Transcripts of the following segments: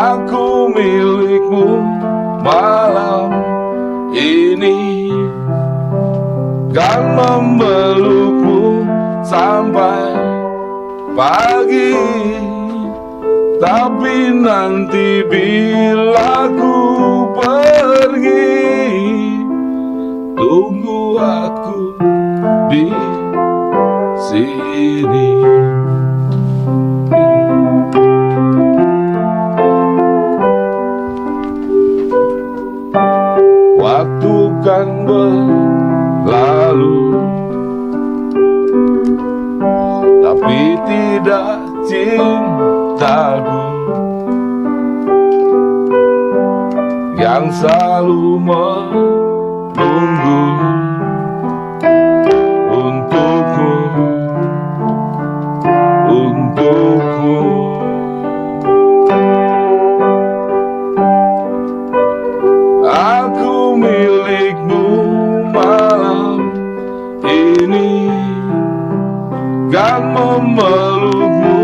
Aku milikmu malam ini, kan memelukmu sampai pagi. Tapi nanti bila ku pergi, tunggu aku di sini. Waktu kan berlalu, tapi tidak cintaku yang selalu menunggu untukku. Aku milikmu malam ini, kan memelukmu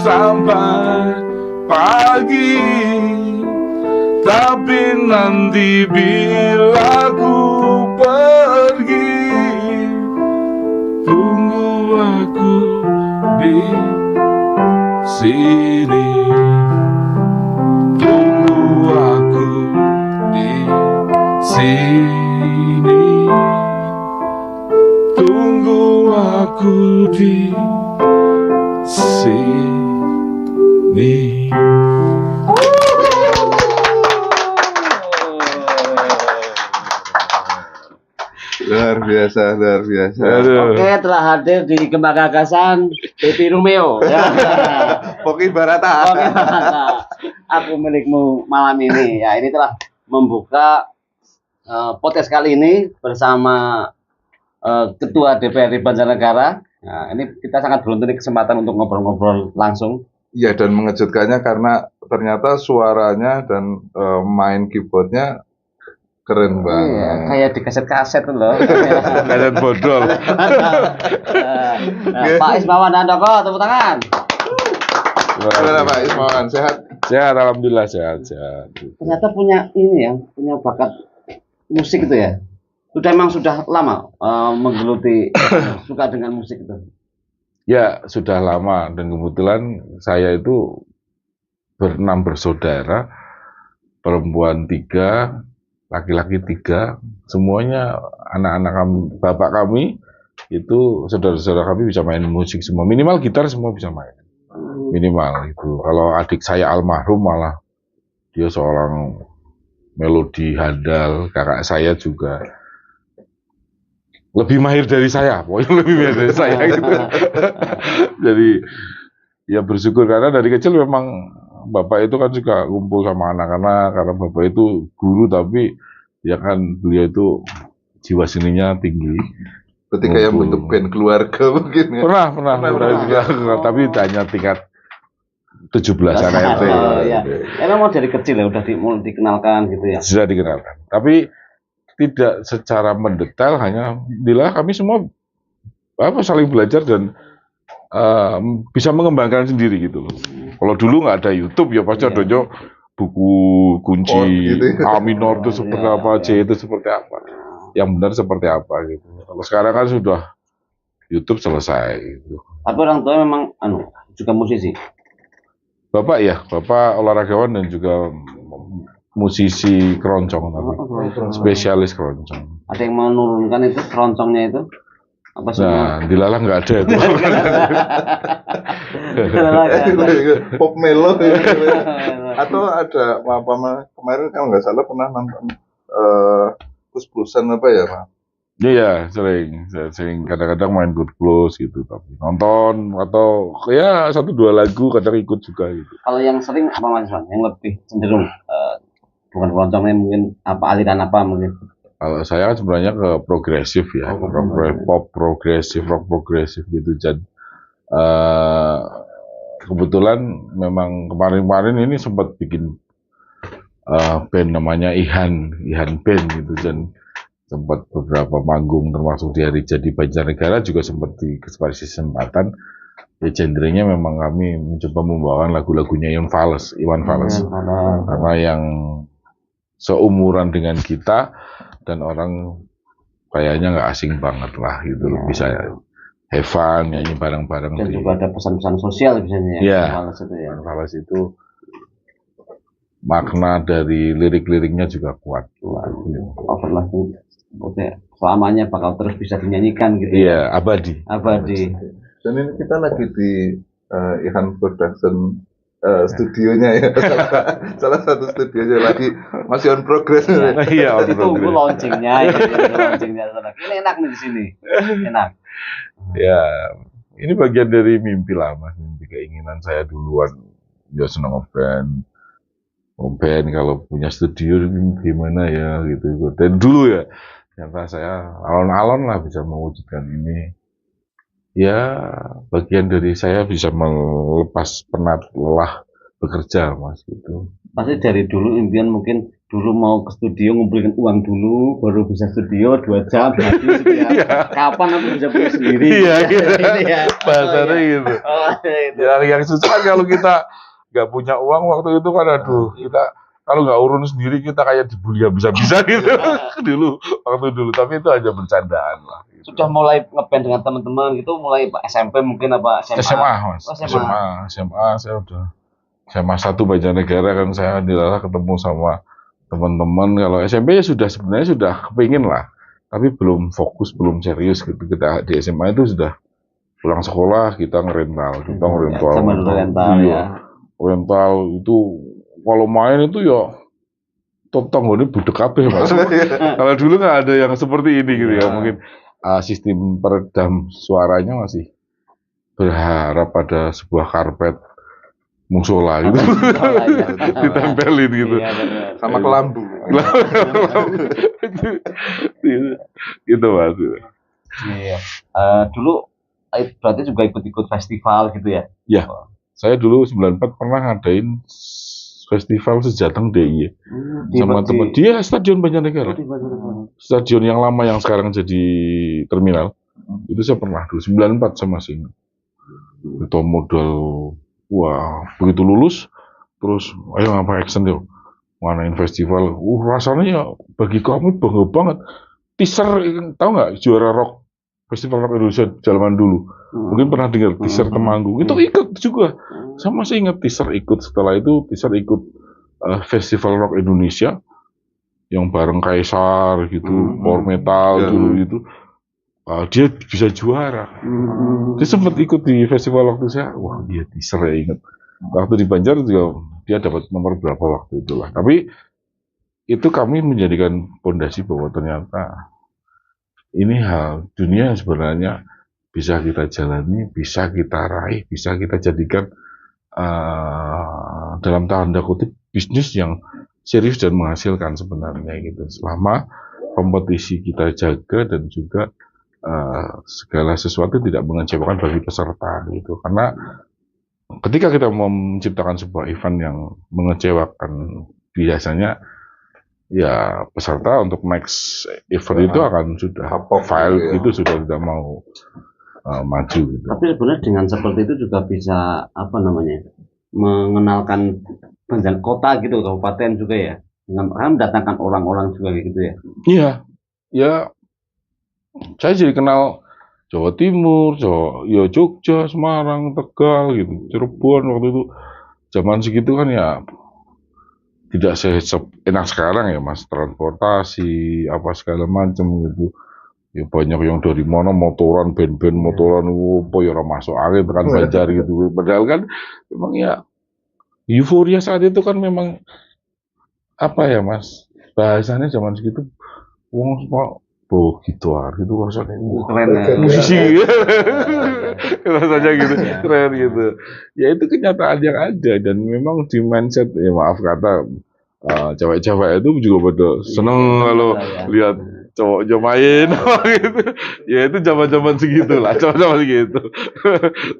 sampai pagi. Tapi nanti bila ku pergi, tunggu aku di sini. Tunggu aku di sini. Tunggu aku di sini. Luar biasa, luar biasa. Oke, telah hadir di Gembak Gagasan Baby Romeo. Ya. Poki Barata. Oke, aku milikmu malam ini. Ya, ini telah membuka podcast kali ini bersama Ketua DPRD Banjarnegara. Nah, ini kita sangat beruntung di kesempatan untuk ngobrol-ngobrol langsung. Iya, dan mengejutkannya karena ternyata suaranya dan main keyboardnya keren banget. Iya, kayak di kaset-kaset tuh loh. Kaset bodol. Pak Ismawan Handoko, tepuk tangan. Gimana Pak Ismawan, sehat? Sehat, alhamdulillah sehat. Ternyata punya ini ya, punya bakat musik itu ya. Sudah lama menggeluti suka dengan musik itu. Ya, sudah lama, dan kebetulan saya itu berenam bersaudara, perempuan 3, laki-laki 3, semuanya anak-anak kami, bapak kami itu saudara-saudara kami bisa main musik semua, minimal gitar semua bisa main, minimal itu. Kalau adik saya almarhum malah dia seorang melodi handal, kakak saya juga lebih mahir dari saya, pokoknya lebih mahir dari saya gitu. Jadi ya bersyukur karena dari kecil memang bapak itu kan juga kumpul sama anak-anak, karena bapak itu guru tapi ya kan beliau itu jiwa seninya tinggi. Berarti kayak bentuk band keluarga mungkin ya? Pernah. Tapi hanya tingkat 17 anak RT. Ya. Emang mau dari kecil ya udah dikenalkan gitu ya? Sudah dikenalkan. Tapi tidak secara mendetail, hanya bila kami semua saling belajar dan bisa mengembangkan sendiri gitu loh. Kalau dulu nggak ada YouTube ya pasti ada buku kunci gitu. A minor itu seperti apa, C itu seperti apa, yang benar seperti apa gitu. Kalau sekarang kan sudah YouTube selesai gitu. Tapi orang tua memang juga musisi. Bapak olahragawan dan juga musisi keroncong, tapi spesialis keroncong. Ada yang menurunkan itu keroncongnya itu? Apa sih? Nah, dilalah nggak ada itu. Pop melo atau ada kemarin kalau nggak salah pernah nonton plus-plusan apa ya Pak? Iya, sering kadang-kadang main good plus gitu, tapi nonton atau ya 1-2 lagu kadang ikut juga gitu. Kalau yang sering apa Mas Wan? Yang lebih cenderung bukan keroncongnya mungkin apa aliran apa mungkin? Kalau saya kan sebenarnya ke progresif ya, pop progresif, rock progresif gitu. Dan kebetulan memang kemarin-kemarin ini sempat bikin band namanya Ihan Band gitu, dan sempat beberapa manggung termasuk di hari jadi Banjarnegara juga sempat dikasih kesempatan Ya genrenya memang kami mencoba membawakan lagu-lagunya Iwan Fals. Karena yang seumuran dengan kita dan orang kayaknya nggak asing banget lah gitu loh, bisa have fun nyanyi bareng-bareng. Dan juga ada pesan-pesan sosial biasanya ya. Iwan Fals itu makna dari lirik-liriknya juga kuat. Overlapping. Oke, selamanya bakal terus bisa dinyanyikan gitu. Iya, abadi. Dan ini kita lagi di Ihan Production studionya ya, salah satu studionya lagi masih on progress. Iya, on progress. Tunggu launchingnya, Ini enak nih di sini, enak. Ya, ini bagian dari mimpi lah Mas, mimpi keinginan saya duluan. Ya senang ngeband kalau punya studio gimana ya gitu. Dan dulu ya, ternyata saya alon-alon lah bisa mewujudkan ini. Ya, bagian dari saya bisa melepas penat lelah bekerja, Mas, gitu. Pasti dari dulu impian mungkin dulu mau ke studio ngumpulin uang dulu, baru bisa studio 2 jam habis ya. Kapan aku bisa punya sendiri? Iya, bahasanya gitu. Yang susah kan kalau kita nggak punya uang waktu itu kan, aduh, kita kalau nggak urun sendiri kita kayak dibully bisa-bisa gitu dulu, waktu dulu. Tapi itu aja bercandaan lah. Sudah mulai ngeband dengan teman-teman gitu, mulai SMP mungkin apa SMA? SMA, Mas. SMA saya udah SMA 1 Banjarnegara kan, saya dilalah ketemu sama teman-teman. Kalau SMP ya sebenarnya sudah kepingin lah, tapi belum fokus, belum serius gitu. Kita di SMA itu sudah pulang sekolah kita ngerental, rental itu kalau main itu ya tontonnya budek kabeh, Mas. Kalau dulu nggak ada yang seperti ini gitu ya, mungkin sistem peredam suaranya masih berharap pada sebuah karpet musola gitu, ditempelin gitu, sama kelambu. Gitu Mas. Iya. Dulu berarti juga ikut-ikut festival gitu ya? Ya, saya dulu 94 pernah ngadain festival Sejateng DIY sama teman dia Stadion Banjarnegara. Stadion yang lama yang sekarang jadi terminal. Itu saya pernah dulu 94 sama sih. Itu modal wah, begitu lulus terus ayo ngapa action yuk. Ngadain festival. Rasanya ya bagi kami bangga banget. Teaser tahu nggak juara rock Festival Rock Indonesia zaman dulu. Mungkin pernah dengar teaser Temanggung. Itu ikut juga. Sama saya ingat teaser ikut. Setelah itu teaser ikut Festival Rock Indonesia yang bareng Kaisar gitu, Power Metal dulu itu. Dia bisa juara. Dia sempat ikut di festival waktu saya. Wah, dia teaser ya ingat. Waktu di Banjar juga dia dapat nomor berapa waktu itulah. Tapi itu kami menjadikan fondasi bahwa ternyata ini hal dunia sebenarnya bisa kita jalani, bisa kita raih, bisa kita jadikan dalam tanda kutip bisnis yang serius dan menghasilkan sebenarnya gitu. Selama kompetisi kita jaga dan juga segala sesuatu tidak mengecewakan bagi peserta gitu. Karena ketika kita mau menciptakan sebuah event yang mengecewakan, biasanya ya peserta untuk next event itu akan sudah file gitu, sudah tidak mau maju gitu. Tapi sebenarnya dengan seperti itu juga bisa mengenalkan Banjar kota gitu, kabupaten juga ya, dengan mendatangkan orang-orang juga gitu ya. Iya, ya saya jadi kenal Jawa Timur, ya Jogja, Semarang, Tegal gitu, Cirebon waktu itu. Zaman segitu kan ya tidak enak sekarang ya Mas, transportasi apa segala macam gitu. Ya banyak yang dari mana motoran, band-band motoran, apa ya masuk angin kan Banjar gitu. Padahal kan memang ya euforia saat itu kan memang apa ya Mas, bahasanya zaman segitu wong bawa gitar itu rasanya keren ya, musisi rasanya gitu, keren gitu. Ya itu kenyataan yang ada dan memang di mindset ya maaf kata cewek-cewek itu juga pada seneng kalau lihat cowoknya main gitu. Ya itu zaman-zaman segitu lah, zaman-zaman segitu.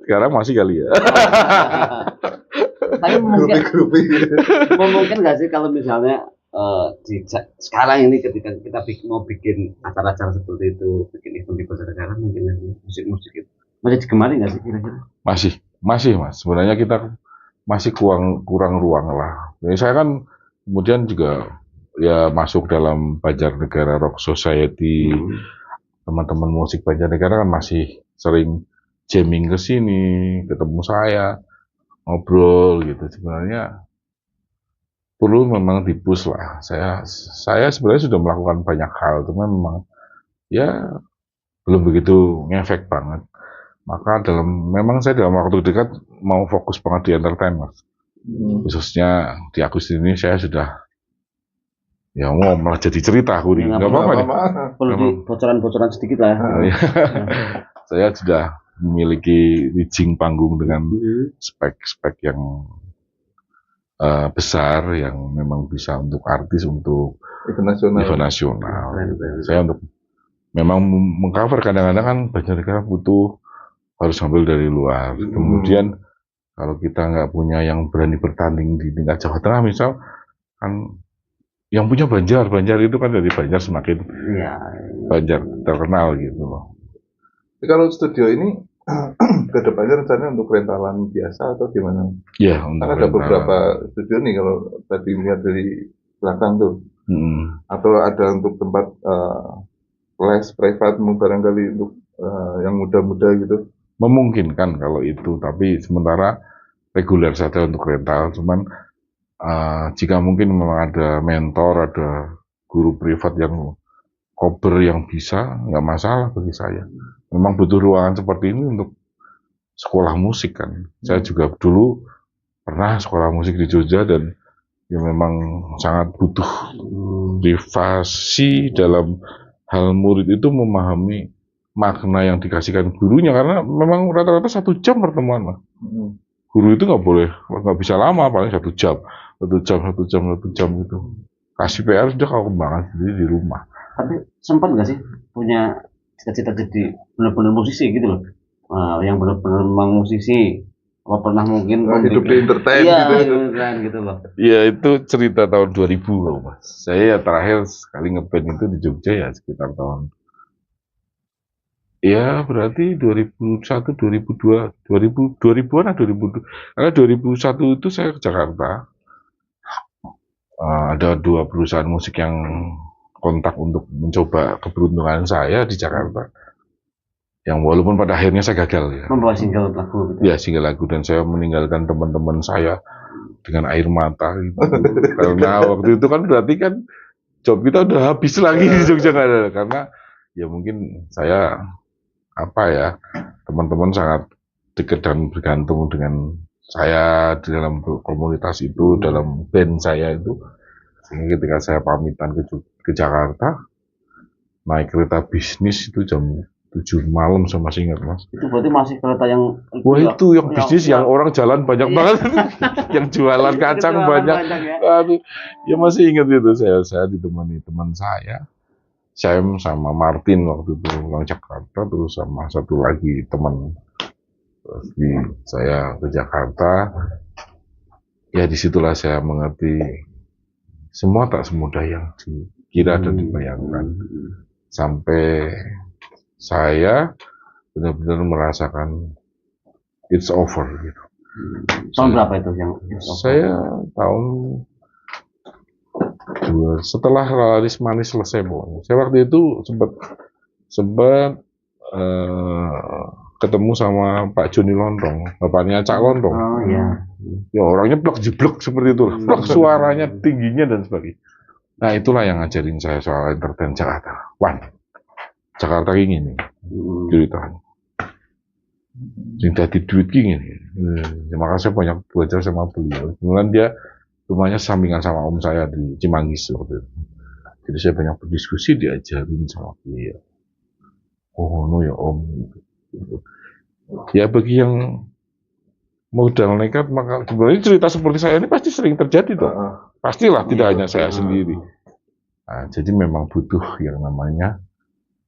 Sekarang masih kali ya. Tapi mungkin nggak sih kalau misalnya sekarang ini ketika kita mau bikin acara-acara seperti itu, bikin event di Banjarnegara mungkin musik-musik itu Masih digemari nggak sih kira-kira? Masih Mas. Sebenarnya kita masih kurang ruang lah. Jadi saya kan kemudian juga ya masuk dalam Banjarnegara Rock Society. Teman-teman musik Banjarnegara kan masih sering jamming ke sini, ketemu saya, ngobrol gitu. Sebenarnya perlu memang di-push lah. Saya sebenarnya sudah melakukan banyak hal, cuma memang ya belum begitu ngefek banget. Maka memang saya dalam waktu dekat mau fokus banget di entertain, Mas. Khususnya di Agustin ini saya sudah ya mau malah jadi cerita aku nih. Nggak apa-apa nih. Perlu di bocoran-bocoran sedikit lah. Saya sudah memiliki rigging panggung dengan spek-spek yang besar yang memang bisa untuk artis, untuk event nasional. Saya untuk memang mengcover kadang-kadang kan Banjarnegara butuh harus ambil dari luar. Kemudian kalau kita nggak punya yang berani bertanding di tingkat Jawa Tengah misal, kan yang punya Banjar itu kan dari Banjar semakin Banjar terkenal gitu loh. Kalau studio ini ke depannya rencananya untuk rentalan biasa atau gimana? Ya, kan ada beberapa studio nih kalau tadi lihat dari belakang tuh. Atau ada untuk tempat les private barangkali untuk yang muda-muda gitu. Memungkinkan kalau itu, tapi sementara reguler saja untuk rental. Cuman jika mungkin memang ada mentor, ada guru privat yang cover yang bisa, nggak masalah bagi saya. Memang butuh ruangan seperti ini untuk sekolah musik kan. Saya juga dulu pernah sekolah musik di Jogja dan ya memang sangat butuh privasi dalam hal murid itu memahami makna yang dikasihkan gurunya, karena memang rata-rata 1 jam pertemuan lah. Guru itu nggak bisa lama, paling 1 jam gitu. Kasih PR sudah kalau kembangan sendiri di rumah. Tapi sempat nggak sih punya cita-cita jadi benar-benar musisi gitu loh, yang benar-benar memang musisi? Apa pernah mungkin hidup di entertain gitu loh? Ya itu cerita tahun 2000 loh Mas. Saya terakhir sekali ngeband itu di Jogja ya sekitar tahun ya berarti 2001, 2002, 2000-an atau 2002. Karena 2001 itu saya ke Jakarta. Ada 2 perusahaan musik yang kontak untuk mencoba keberuntungan saya di Jakarta. Yang walaupun pada akhirnya saya gagal ya. Membawa single lagu gitu. Ya, single lagu, dan saya meninggalkan teman-teman saya dengan air mata gitu. Karena waktu itu kan berarti kan job kita udah habis lagi di Jogja, karena ya mungkin saya teman-teman sangat dekat dan bergantung dengan saya di dalam komunitas itu, dalam band saya itu. Sehingga ketika saya pamitan ke Jakarta, naik kereta bisnis itu jam 7 malam, saya masih ingat Mas. Itu berarti masih kereta yang wah itu yang bisnis yang orang jalan banyak banget. Yang jualan kacang banyak. Aduh, ya masih ingat itu, saya ditemani teman saya, Sam sama Martin waktu itu pulang Jakarta, terus sama satu lagi teman. Saya ke Jakarta, ya disitulah saya mengerti semua tak semudah yang dikira dan dibayangkan. Sampai saya benar-benar merasakan it's over gitu. Tahun berapa itu yang saya tahun setelah Laris Manis selesai pokoknya. Saya waktu itu sempat ketemu sama Pak Joni Lontong, bapaknya Cak Lontong. Oh iya. Ya orangnya plek jeblek seperti itu, plek suaranya tingginya dan sebagainya. Nah itulah yang ngajarin saya soal entertain Jakarta. Jakarta ini ceritanya. Yang tadi duit gini. Makanya saya banyak belajar sama beliau. Kemudian dia rumahnya sampingan sama om saya di Cimanggis waktu itu. Jadi saya banyak berdiskusi, diajarin sama beliau. Oh no ya om. Ya bagi yang modal nekat, maka sebenarnya cerita seperti saya ini pasti sering terjadi toh. Pastilah, tidak hanya saya sendiri. Nah, jadi memang butuh yang namanya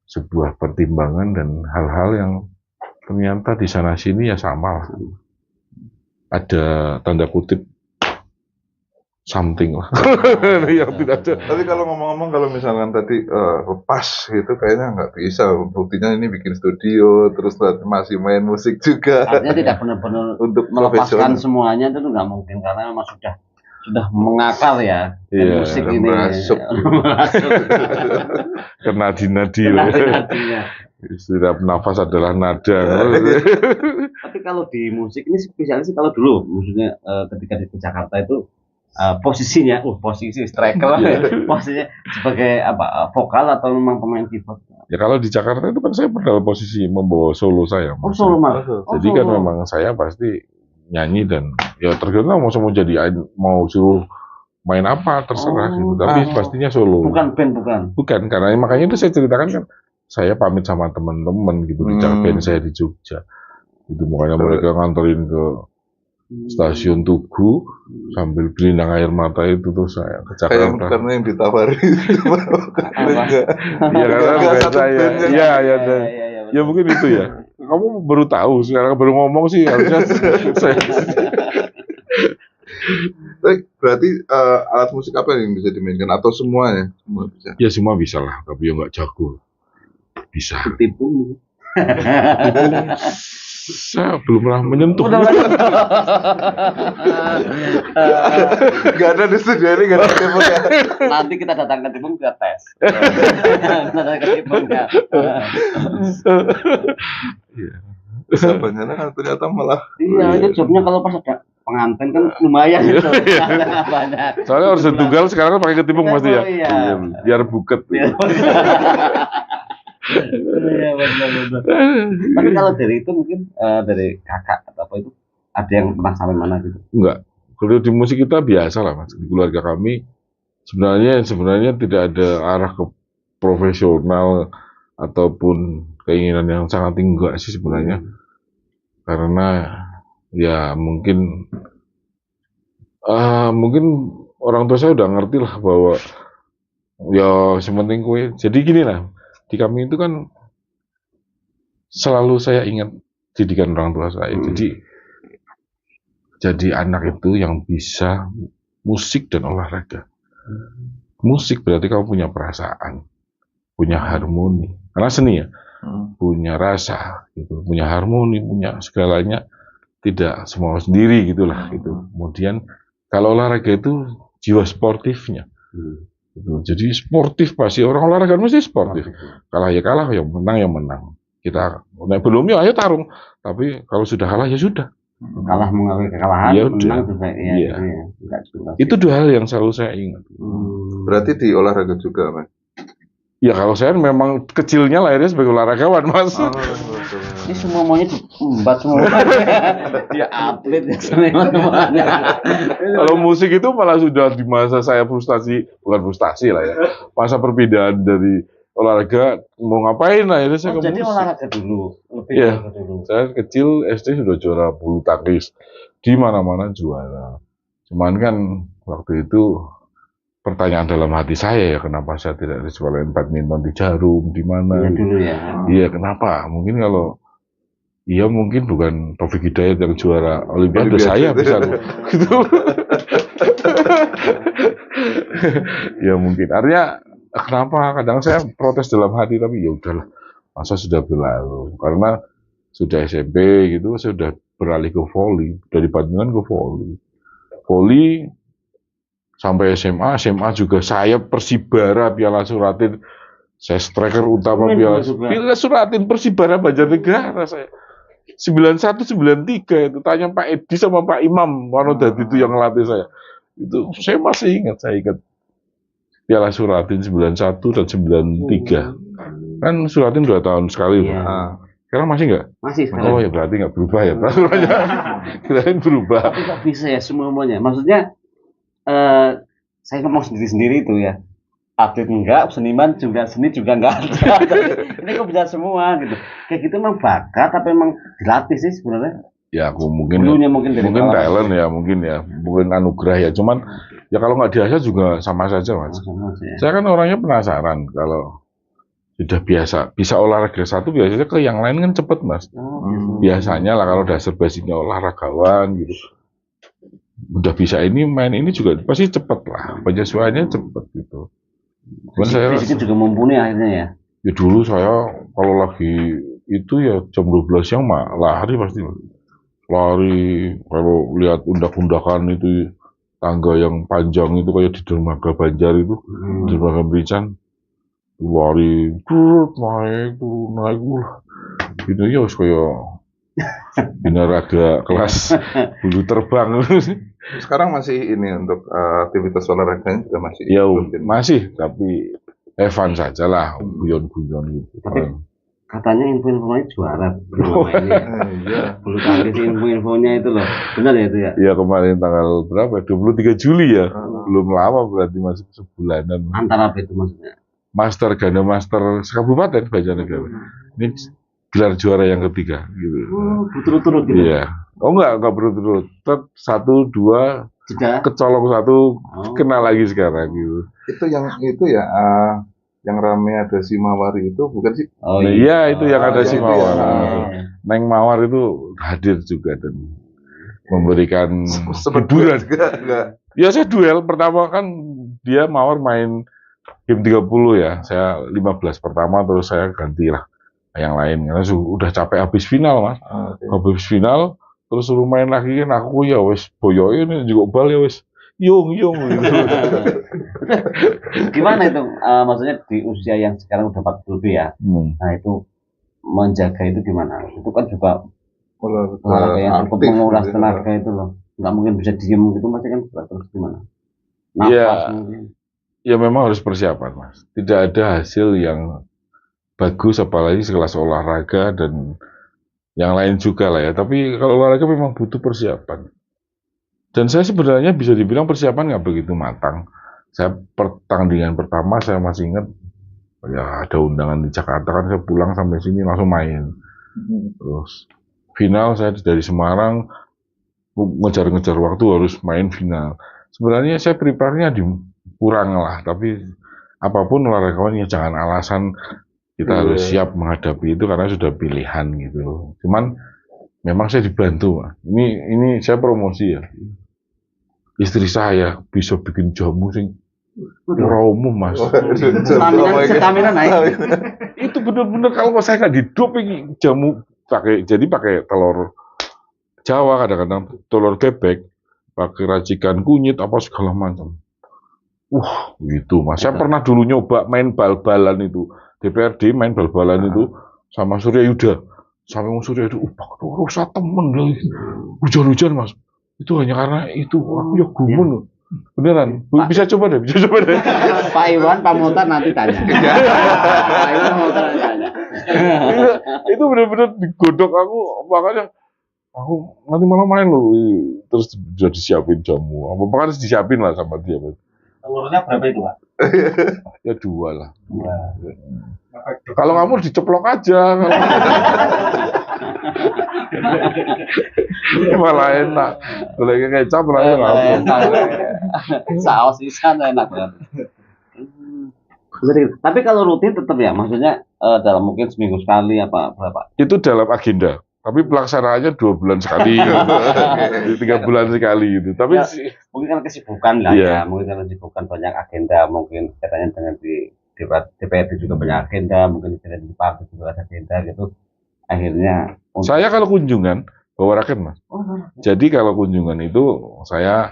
sebuah pertimbangan dan hal-hal yang ternyata di sana sini ya sama lah. Ada tanda kutip something lah yang tidak ada. Tapi kalau ngomong-ngomong, kalau misalkan tadi lepas gitu kayaknya nggak bisa. Buktinya ini bikin studio, terus masih main musik juga. Artinya tidak benar-benar Untuk melepaskan profesional. semuanya itu nggak mungkin karena memang sudah mengakar ya Iya, musik udah ini. merasuk. Merasuk. Kena nadi Nadi-nadinya. setiap nafas adalah nada. Tapi kalau di musik ini spesialis sih kalau dulu, maksudnya ketika di Jakarta itu posisinya, posisi striker, posisinya sebagai apa vokal atau memang pemain keyboard? Ya kalau di Jakarta itu kan saya dalam posisi membawa solo saya. Oh solo mas. Jadi kan memang saya pasti nyanyi dan ya tergantung mau jadi mau suruh main apa terserah gitu. Tapi pastinya solo. Bukan band Bukan karena makanya itu saya ceritakan kan saya pamit sama teman-teman gitu di band saya di Jogja. Itu makanya mereka nganterin ke stasiun Tugu sambil berlinang air mata itu terus saya ke Jakarta. Karena yang ditawari itu ya karena bukan saya. Iya. Ya mungkin itu ya. Kamu baru tahu sekarang baru ngomong sih harusnya saya. Berarti alat musik apa yang bisa dimainkan atau semuanya? Semua bisa. Ya semua bisa lah, tapi ya nggak jago. Bisa. Tipu. Saya belum pernah menyentuh. Gak ada di studio ini, gak ada tipu ya. Nanti kita datangkan Tipung ke tes. Kita datangkan Tipung ya. Sahabatnya kan ternyata malah. Iya, itu jobnya kalau pas ada pengantin kan lumayan itu. Banyak. Soalnya harus tunggal sekarang kan pakai ketipung pasti ya. Iya. Biar buket. Iya benar. Tapi kalau dari itu mungkin dari kakak atau apa itu ada yang pernah sampai mana gitu? Enggak. Kalau di musik kita biasa lah mas. Di keluarga kami sebenarnya tidak ada arah ke profesional ataupun keinginan yang sangat tinggi sih sebenarnya. Karena ya mungkin orang tua saya udah ngerti lah bahwa ya sementing kue. Jadi gini lah. Di kami itu kan selalu saya ingat didikan orang tua saya. Jadi anak itu yang bisa musik dan olahraga. Musik berarti kamu punya perasaan, punya harmoni. Karena seni ya, punya rasa, gitu, punya harmoni, punya segalanya. Tidak semua sendiri gitulah. Gitu. Kemudian kalau olahraga itu jiwa sportifnya. Jadi sportif pasti orang olahraga mesti sportif. Kalah ya kalah, yang menang ya menang. Kita belum ya ayo tarung. Tapi kalau sudah kalah ya sudah. Kalah mengakui kekalahan, ya menang juga ya. Gitu. Itu dua hal yang selalu saya ingat. Berarti di olahraga juga, Mas? Ya kalau saya memang kecilnya lahirnya sebagai olahragawan, Mas. Ini semua maunya diembat semua. Dia atlet ya semuanya. Kalau musik itu malah sudah di masa saya bukan frustasi lah ya. Masa perpindahan dari olahraga mau ngapain lah ya saya jadi musik. olahraga dulu, olahraga dulu. Saya kecil SD sudah juara bulu tangkis. Di mana-mana juara. Cuman kan waktu itu pertanyaan dalam hati saya ya kenapa saya tidak disekolahin badminton di Jarum di mana? Iya dulu ya. Iya kenapa? Mungkin kalau mungkin bukan Taufik Hidayat yang juara Olimpiade saya bisa gitu. Ya mungkin. Artinya kenapa? Kadang saya protes dalam hati tapi ya udahlah. Masa sudah berlalu. Karena sudah SMP gitu saya sudah beralih ke voli, dari badminton ke voli. Voli sampai SMA juga saya Persibara Piala Suratin. Saya striker utama Piala Suratin Persibara Banjarnegara saya. 91 93 itu tanya Pak Edi sama Pak Imam Wanodadi itu yang ngelatih saya. Itu saya masih ingat, Piala Suratin 91 dan 93. Kan Suratin 2 tahun sekali. Iya. Sekarang masih nggak? Masih. Oh ya berarti nggak berubah ya peraturannya. Kirain berubah. Tapi kok bisa ya semuanya? Maksudnya saya ngomong sendiri-sendiri itu ya. Atlet enggak, seniman juga, seni juga enggak ada. Ini kok bisa semua gitu. Kayak gitu memang bakat tapi memang dilatih sih sebenarnya. Ya aku mungkin talent ya, mungkin anugerah ya. Cuman ya kalau nggak diasah juga sama saja mas. Saya kan orangnya penasaran kalau sudah bisa olahraga satu biasanya ke yang lain kan cepet mas. Biasanya lah kalau dasar basicnya olahragawan gitu. udah bisa ini main ini juga pasti cepet lah, penyesuaiannya cepet gitu. Cuman saya fisiknya juga mumpuni akhirnya ya. Ya dulu saya kalau lagi itu ya jam 12 siang mah lari pasti. Lari kalau lihat undak-undakan itu tangga yang panjang itu kayak di dermaga Banjar itu, dermaga Berican, lari turut naik turun naik gitu ya kayak binaraga kelas bulu terbang. Sekarang masih ini untuk aktivitas olahraganya juga masih Ya rutin. masih, tapi Evan saja lah, guyon-guyon gitu. Tapi katanya info-infonya juara bernama ini. Iya. Bulu tangkis info-infonya itu loh, benar ya itu ya? Iya kemarin tanggal berapa? 23 Juli ya, belum lama berarti masih sebulanan. Antara apa itu maksudnya? Master Ganda Master Kabupaten Banjarnegara. Ini gelar juara yang ketiga gitu. Berturut-turut gitu. Iya. Oh enggak berturut-turut. Satu, dua, Jeda. kecolong satu, kena lagi sekarang gitu. Itu ya yang rame ada si Mawari itu bukan sih? Oh iya, itu yang ada si Mawar. Neng Mawar itu hadir juga dan memberikan hiburan. Ya saya duel pertama kan dia Mawar main game 30 ya, saya 15 pertama terus saya gantilah yang lain karena udah capek habis final mas. Habis final terus suruh main lagi kan aku ya wes boyoin juga bal ya wes yung gitu. Gimana itu maksudnya di usia yang sekarang udah 40 lebih ya. Nah itu menjaga itu gimana? Itu kan juga olahraga yang cukup menguras tenaga itu loh. Nggak mungkin bisa diem gitu masih kan terus gimana? Nafas mungkin. Ya memang harus persiapan mas. Tidak ada hasil yang bagus apalagi sekelas olahraga dan yang lain juga lah ya. Tapi kalau olahraga memang butuh persiapan. Dan saya sebenarnya bisa dibilang persiapan nggak begitu matang. Saya pertandingan pertama saya masih ingat ya ada undangan di Jakarta kan saya pulang sampai sini langsung main. Terus final saya dari Semarang ngejar-ngejar waktu harus main final. Sebenarnya saya prepare-nya kurang lah, tapi apapun olahragawan ya jangan alasan kita harus siap menghadapi itu karena sudah pilihan gitu. Cuman memang saya dibantu, Mas. Ini saya promosi ya. Istri saya bisa bikin jamu sing ora umum, Mas. Stamina naik. Itu benar-benar kalau saya nggak hidup ini jamu pakai telur Jawa kadang-kadang telur bebek, pakai racikan kunyit apa segala macam. Gitu Mas. Saya pernah dulu nyoba main bal-balan itu. DPRD main bal-balan itu sama Surya Yuda. Sampai Surya itu, rusak temen lagi. Hujan-hujan Mas. Itu hanya karena itu. Aku ya gumun. Beneran. Bisa coba deh. Pak Iwan Pamutar nanti tanya. Pak Iwan Pamutar nanti tanya. Itu benar-benar digodok aku. Makanya aku nanti malam main loh. Terus sudah disiapin jamu. Apa harus disiapin lah sama dia. Telurnya berapa itu, Pak? Ya 2 lah. Kalau kamu diceplok aja. Malah enak. Lagi kecap lah enak. Saus di sana enak banget. Tapi kalau rutin tetap ya, maksudnya dalam mungkin seminggu sekali apa berapa? Itu dalam agenda. Tapi pelaksanaannya 2 bulan sekali, 3 bulan sekali gitu. Tapi ya, mungkin kan kesibukan lah ya, mungkin kan kesibukan banyak agenda, mungkin katanya dengan di DPRD juga banyak agenda, mungkin di partai juga ada agenda gitu. Akhirnya saya kalau kunjungan bawa raket Mas. Jadi kalau kunjungan itu saya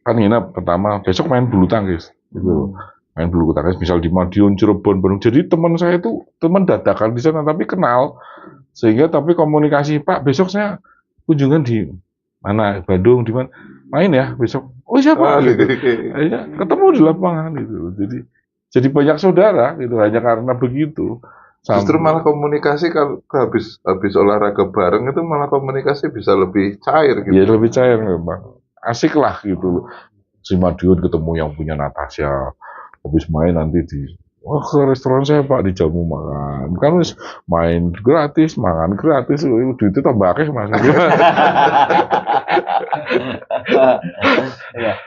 kan nginep pertama besok main bulu tangkis gitu. Main bulu tangkis misal di Madiun, Cirebon, Bandung. Jadi teman saya itu teman dadakan di sana tapi kenal. Sehingga tapi komunikasi Pak besok saya kunjungan di mana Bandung di mana main ya besok siapa gitu akhirnya ketemu di lapangan gitu jadi banyak saudara gitu hanya karena begitu justru malah komunikasi kalau habis olahraga bareng itu malah komunikasi bisa lebih cair gitu ya lebih cair memang asik lah gitu si Madiun ketemu yang punya Natasha habis main nanti ke restoran saya Pak dijamu makan kan main gratis makan gratis itu tambah akeh Mas. Ya.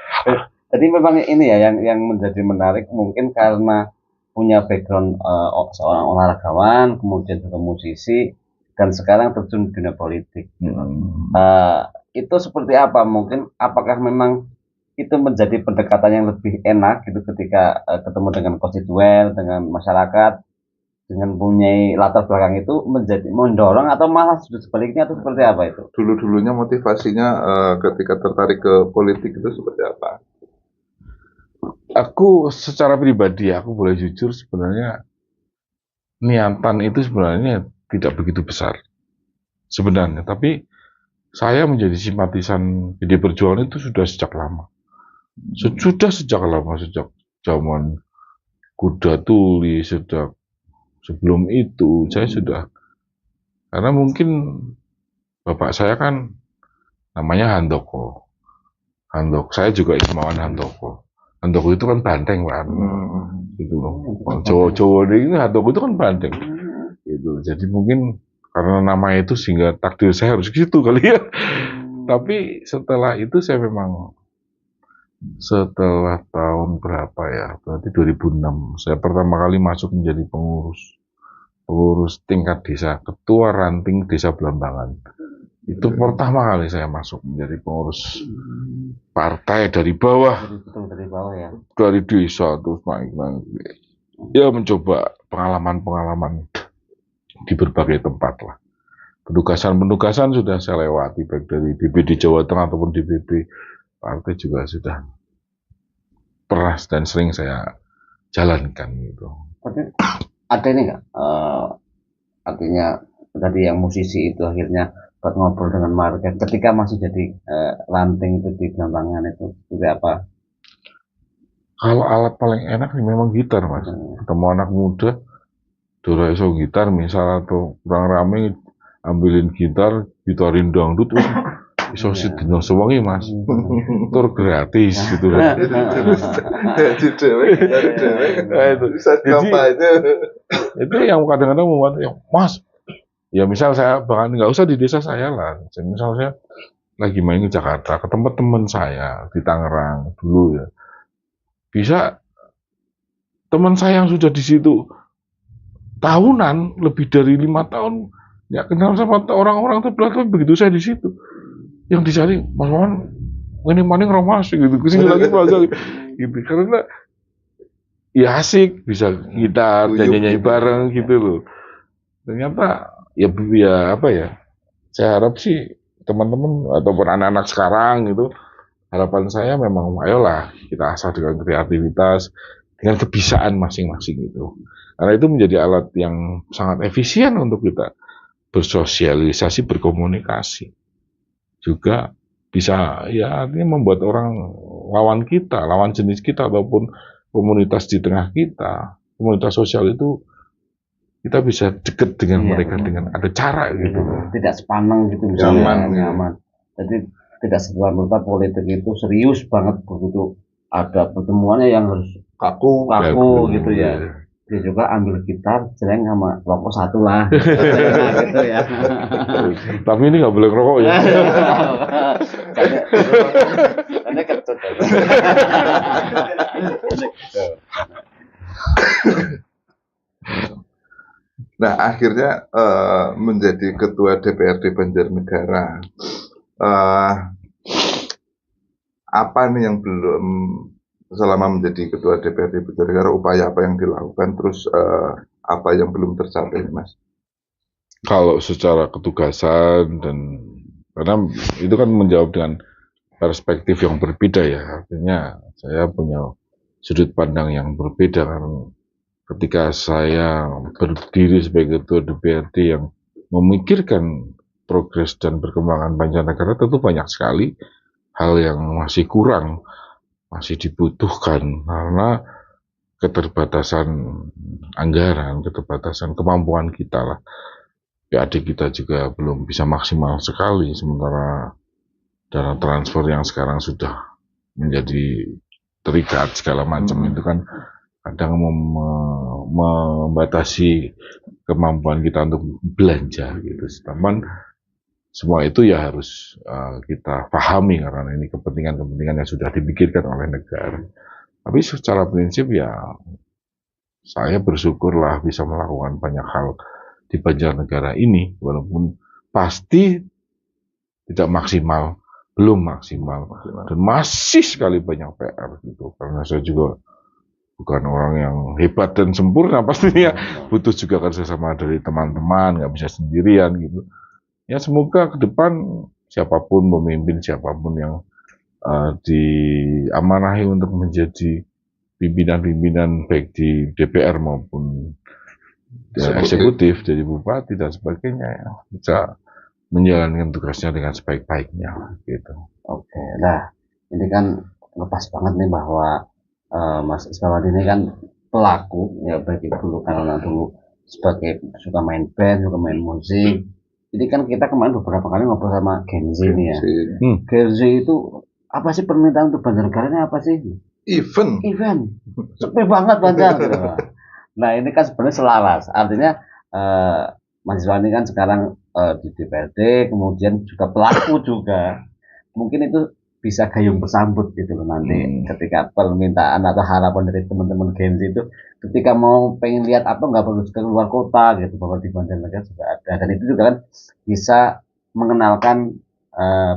Jadi memang ini ya yang menjadi menarik mungkin karena punya background seorang olahragawan kemudian juga musisi dan sekarang terjun di dunia politik. itu seperti apa? Mungkin apakah memang itu menjadi pendekatan yang lebih enak gitu ketika ketemu dengan konstituen, dengan masyarakat, dengan punya latar belakang itu menjadi mendorong atau malah sebaliknya atau seperti apa itu? Dulu-dulunya motivasinya ketika tertarik ke politik itu seperti apa? Aku secara pribadi, aku boleh jujur sebenarnya niatan itu sebenarnya tidak begitu besar sebenarnya, tapi saya menjadi simpatisan PD Perjuangan itu sudah sejak lama. Sudah sejak lama, sejak zaman Kuda Tuli, sejak sebelum itu saya sudah, karena mungkin bapak saya kan namanya Handoko. Saya juga Ismawan Handoko. Handoko itu kan banteng, Pak. Gitu loh. Cowok-cowok ini Handoko itu kan banteng. Gitu. Jadi mungkin karena nama itu sehingga takdir saya harus gitu kali ya. Tapi setelah itu saya memang setelah tahun berapa ya? Berarti 2006 saya pertama kali masuk menjadi pengurus tingkat desa, ketua ranting desa Belambangan. Itu pertama kali saya masuk menjadi pengurus partai dari bawah. Dari bawah ya. Dari desa terus naik. Ya mencoba pengalaman-pengalaman di berbagai tempat lah. Penugasan sudah saya lewati, baik dari DPD Jawa Tengah ataupun DPD partai juga sudah pernah dan sering saya jalankan gitu. Tapi ada ini nggak? Artinya tadi yang musisi itu akhirnya buat ngobrol dengan warga ketika masih jadi ranting itu di Belambangan itu seperti apa? Kalau alat paling enak sih memang gitar, Mas. Ketemu anak muda, dora iso gitar misal atau kurang rame ambilin gitarin dangdut, iso sedina sewengi, Mas. Tur gratis gitu loh. Jadi dewek. Bisa kampanye. Itu yang kadang-kadang membuat, Mas, ya misal saya bahkan nggak usah di desa saya lah. Misal saya lagi main ke Jakarta, ke tempat teman saya di Tangerang dulu ya. Bisa teman saya yang sudah di situ tahunan, lebih dari 5 tahun, nggak kenal sama orang-orang terbelah, begitu saya di situ, yang dicari, Mas Wawan, ini maning romas gitu, kesini lagi gitu, karena ya asik, bisa gitar, nyanyi bareng gitu loh. Ternyata ya apa ya? Saya harap sih teman-teman ataupun anak-anak sekarang gitu, harapan saya memang ayolah kita asah dengan kreativitas, dengan kebiasaan masing-masing itu. Karena itu menjadi alat yang sangat efisien untuk kita bersosialisasi, berkomunikasi. Juga bisa ya artinya membuat orang lawan kita, lawan jenis kita ataupun komunitas di tengah kita, komunitas sosial itu kita bisa dekat dengan mereka dengan ada cara gitu. Tidak sepaneng gitu misalnya, nyaman. Jadi tidak serta-merta politik itu serius banget begitu ada pertemuannya yang harus kaku gitu ya. Dia juga ambil gitar, jeleng sama rokok satu lah. Gitu ya. Tapi ini nggak boleh ngerokok ya. Karena ketut. Nah, akhirnya menjadi ketua DPRD Banjarnegara. Apa nih yang belum selama menjadi ketua DPRD Banjarnegara, upaya apa yang dilakukan, terus apa yang belum tercapai, Mas? Kalau secara ketugasan dan karena itu kan menjawab dengan perspektif yang berbeda ya, artinya saya punya sudut pandang yang berbeda karena ketika saya berdiri sebagai ketua DPRD yang memikirkan progres dan perkembangan Banjarnegara, tentu banyak sekali hal yang masih kurang, masih dibutuhkan karena keterbatasan anggaran, keterbatasan kemampuan kita lah. PAD kita juga belum bisa maksimal sekali, sementara dana transfer yang sekarang sudah menjadi terikat segala macam itu kan kadang membatasi kemampuan kita untuk belanja gitu. Namun semua itu ya harus kita pahami karena ini kepentingan-kepentingan yang sudah dipikirkan oleh negara. Tapi secara prinsip ya saya bersyukurlah bisa melakukan banyak hal di Banjarnegara ini, walaupun pasti tidak maksimal belum maksimal dan masih sekali banyak PR gitu, karena saya juga bukan orang yang hebat dan sempurna, pastinya butuh juga kerjasama dari teman-teman, nggak bisa sendirian gitu. Ya semoga ke depan siapapun pemimpin, siapapun yang diamanahi untuk menjadi pimpinan-pimpinan baik di DPR maupun eksekutif, jadi bupati dan sebagainya, ya, bisa menjalankan tugasnya dengan sebaik-baiknya gitu. Oke, nah ini kan lepas banget nih bahwa Mas Ismawan ini kan pelaku ya, bagi dulu karena dulu sebagai suka main band, suka main musik. Jadi kan kita kemarin beberapa kali ngobrol sama Genzi nih ya. Genzi itu apa sih permintaan untuk Banjarnegara ini apa sih? Event. Sepi banget Banjar. Gitu. Nah ini kan sebenarnya selaras. Artinya Mas Ismawan ini kan sekarang di DPRD, kemudian juga pelaku juga. Mungkin itu bisa gayung bersambut gitu loh nanti ketika permintaan atau harapan dari teman-teman Genzi itu ketika mau pengen lihat apa nggak perlu keluar kota gitu, bahwa di Banjarnegara juga ada, dan itu juga kan bisa mengenalkan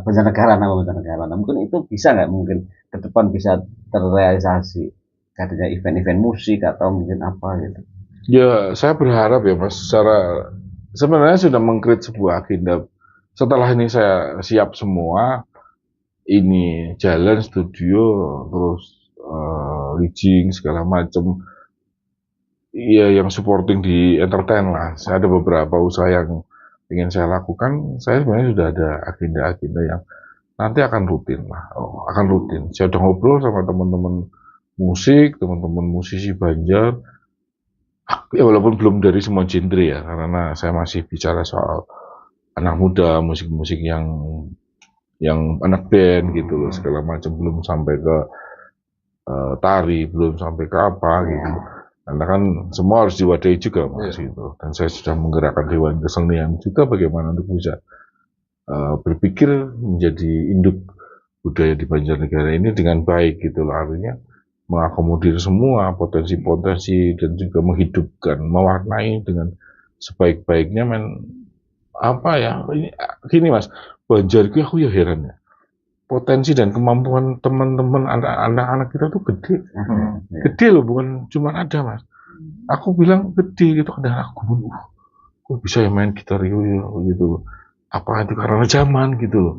Banjarnegara, nama Banjarnegara. Nah, mungkin itu bisa nggak mungkin ke depan bisa terrealisasi katanya event-event musik atau mungkin apa gitu. Ya saya berharap ya Mas, sebenarnya sudah meng-create sebuah agenda. Setelah ini saya siap semua, ini jalan studio terus leasing segala macam, iya yang supporting di entertain lah. Saya ada beberapa usaha yang ingin saya lakukan. Saya sebenarnya sudah ada agenda-agenda yang nanti akan rutin lah, akan rutin. Saya udah ngobrol sama teman-teman musik, teman-teman musisi Banjar. Ya walaupun belum dari semua genre ya, karena saya masih bicara soal anak muda, musik-musik yang anak band gitu loh, segala macam, belum sampai ke tari, belum sampai ke apa gitu. Karena kan semua harus diwadahi juga Mas gitu. Dan saya sudah menggerakkan Dewan Kesenian juga bagaimana untuk bisa berpikir menjadi induk budaya di Banjarnegara ini dengan baik gitu loh. Artinya mengakomodir semua potensi-potensi dan juga menghidupkan, mewarnai dengan sebaik-baiknya apa ya, ini gini Mas, Banjar itu aku ya heran ya, potensi dan kemampuan teman-teman anak-anak kita tuh gede, gede loh, bukan cuma ada Mas. Aku bilang gede gitu, ada aku pun, kok bisa ya main gitar gitu, apa itu karena zaman gitu loh,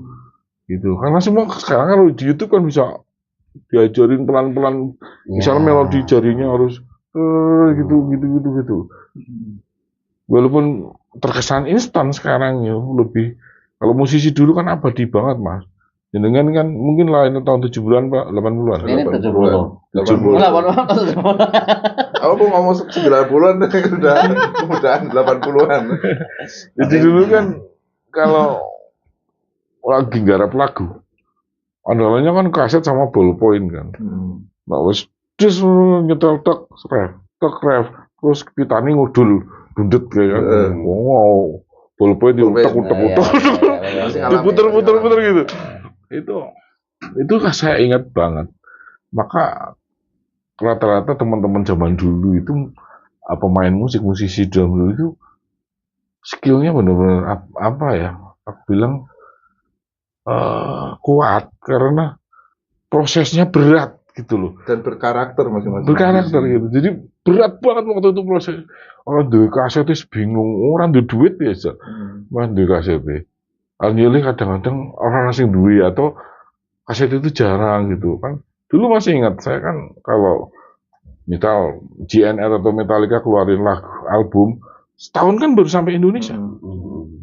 gitu. Karena semua sekarang kan di YouTube kan bisa diajarin pelan-pelan, misalnya melodi jarinya harus gitu. Walaupun terkesan instan sekarang ya, lebih kalau musisi dulu kan abadi banget Mas. Jenengan kan mungkin lah ini tahun 70-an Pak, 80-an. Ini 70-an. 80-an. Aku ngomong 90-an udah 80-an. Jadi dulu kan kalau lagi garap lagu, andalannya kan kaset sama ballpoint kan. Nah wes terus nyetel tek ref, terus pitani ngudul bundet kayak wow, ballpoint diutak diputer gitu. Itu saya ingat banget. Maka rata-rata teman-teman zaman dulu itu pemain musisi dulu itu skillnya benar-benar apa ya? Aku bilang kuat karena prosesnya berat gitu loh. Dan berkarakter masing-masing. Berkarakter gitu. Jadi berat banget waktu itu proses. Orang duwe kaset bingung, orang duwe duit biasa. Mas duwe kaset. Alhamdulillah kadang-kadang orang asing duwe atau kaset itu jarang gitu kan. Dulu masih ingat saya kan kalau misal GNR atau Metallica keluarin album, setahun kan baru sampai Indonesia.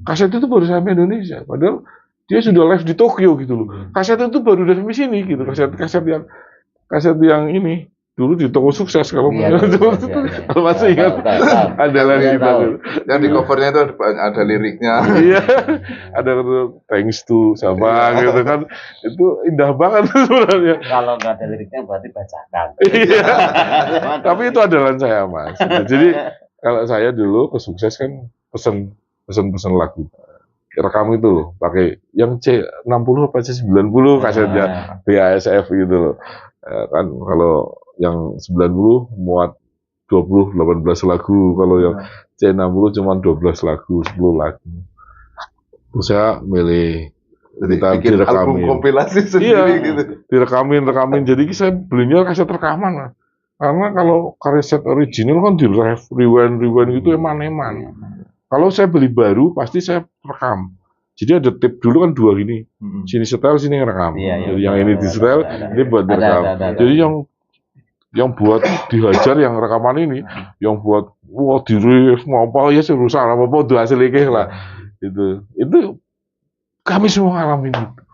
Kaset itu baru sampai Indonesia. Padahal dia sudah live di Tokyo gitu loh. Kaset itu baru dari sini gitu. Kaset yang ini dulu di toko sukses kalau kalau masih ingat ada lagi gitu. Yang di covernya itu ada liriknya. Iya, ada thanks to sama gitu kan, itu indah banget sebenarnya. Kalau nggak ada liriknya berarti bacakan. Iya, tapi itu andalan saya Mas. Jadi kalau saya dulu kesukses kan pesen lagu. Rekam itu loh, pakai yang C60 apa C90 kasetnya BASF gitu loh. Kan kalau yang 90 muat 18 lagu, kalau yang C60 cuma 12 lagu, 10 lagu. Terus saya milih Jadi kita bikin album direkamin. kompilasi Iya, sendiri gitu. direkamin. Jadi saya belinya kaset rekaman lah. Karena kalau kaset original kan di rewind gitu eman-eman. Kalau saya beli baru pasti saya rekam. Jadi ada tape dulu kan 2 gini. Sini setel, sini rekam. Iya, Jadi yang ini di setel, ini buat direkam. Jadi yang buat dihajar yang rekaman ini, yang buat wah di riff mau apa ya rusak apa udah hasil iki lah. Itu kami semua ngalamin itu.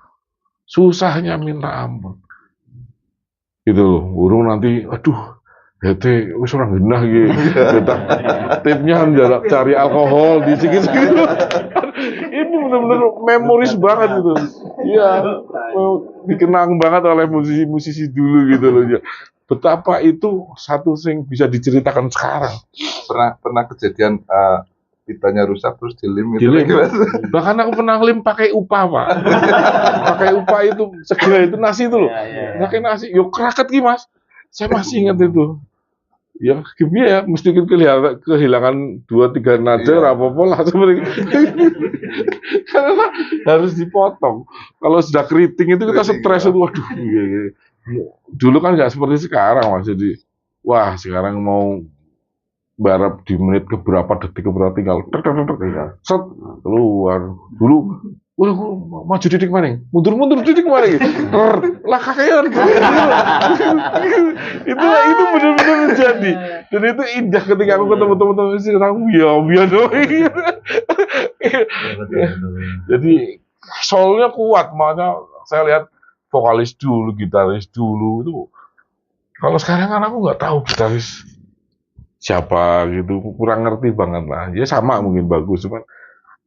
Susahnya minta ampun. Gitu loh, burung nanti aduh hete wis ora genah iki. Tipnya jarak cari alkohol di sikit-sikit. Ini benar-benar memoris banget gitu. Iya, dikenang banget oleh musisi-musisi dulu gitu loh. Betapa itu satu sing bisa diceritakan sekarang. Pernah kejadian pitanya rusak terus dilem gitu. Bahkan aku pernah lem pakai upah, Pak. Pakai upah itu segera itu nasi itu loh. Pakai nasi, yuk keraket ki Mas. Saya masih ingat itu. Ya gimana ya, mesti kehilangan 2-3 nada apa-apa lah seperti karena harus dipotong. Kalau sudah keriting itu kita stres itu, waduh. Dulu kan nggak seperti sekarang Mas. Jadi, wah sekarang mau barap di menit keberapa detik keberapa tinggal set keluar. Dulu wah maju didik maning mundur didik maning lah kakean itu benar-benar terjadi dan itu indah ketika aku ketemu teman-teman sih biar dong. Jadi soulnya kuat, makanya saya lihat vokalis dulu, gitaris dulu itu. Kalau sekarang kan aku nggak tahu gitaris siapa gitu, kurang ngerti banget lah. Ya sama mungkin bagus, cuman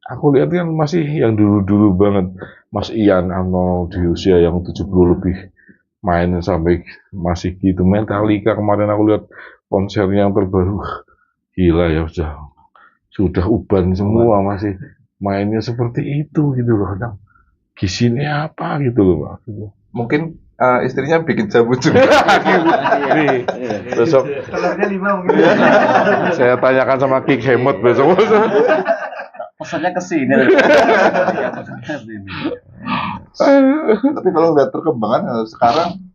aku lihat kan masih yang dulu-dulu banget. Mas Ian Arnold di usia yang 70 lebih main sampai masih gitu. Metallica kemarin aku lihat konsernya yang terbaru, gila ya, sudah uban semua masih mainnya seperti itu gitu loh. Nah, gizinya apa gitu loh Pak. Mungkin istrinya bikin jamu juga. Nih, besok telurnya 5 mungkin. saya tanyakan sama Kick Hemot besok. Pesannya ke sini. Tapi kalau lihat perkembangan sekarang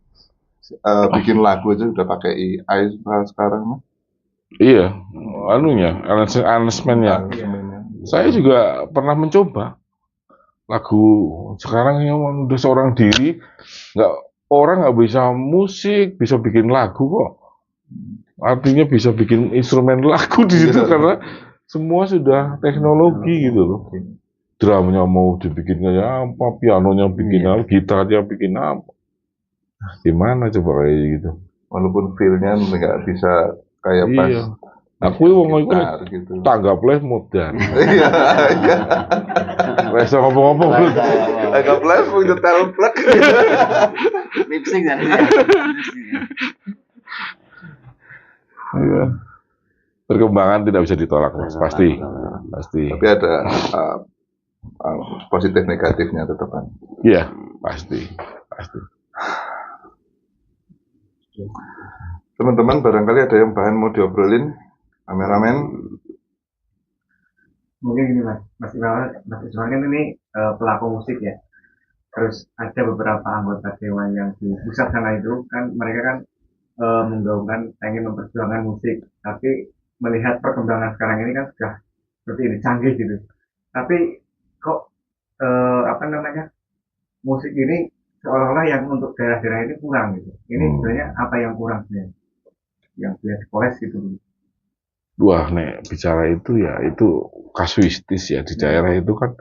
bikin lagu aja udah pakai AI sekarang mah. Iya, anunya, arrangementnya. Saya juga pernah mencoba lagu sekarang yang udah seorang diri, orang nggak bisa musik, bisa bikin lagu kok. Artinya bisa bikin instrumen lagu di situ karena semua sudah teknologi gitu loh. Drumnya mau dibikin kayak apa, pianonya bikin apa, gitarnya bikin apa. Gimana coba kayak gitu? Walaupun feel-nya nggak bisa kayak pas. Aku wong iku gitu. tanggap les modern. Iya. Wes ngomong-ngomong. Tanggap les mau nyetel plek. Lip sync kan. Iya. Perkembangan tidak bisa ditolak, Mas. Pasti. Tapi ada positif negatifnya tetap kan. Iya, pasti. Teman-teman barangkali ada yang bahan mau diobrolin, kameramen. Mungkin gini Mas Ismail kan ini pelaku musik ya. Terus ada beberapa anggota dewan yang di pusat sana itu kan mereka kan menggaungkan pengen memperjuangkan musik, tapi melihat perkembangan sekarang ini kan sudah seperti ini canggih gitu. Tapi kok musik ini seolah-olah yang untuk daerah-daerah ini kurang gitu. Ini sebenarnya apa yang kurang sebenarnya? Yang biasa poles gitu. Wah, nek bicara itu ya itu kasuistis ya, di daerah itu kan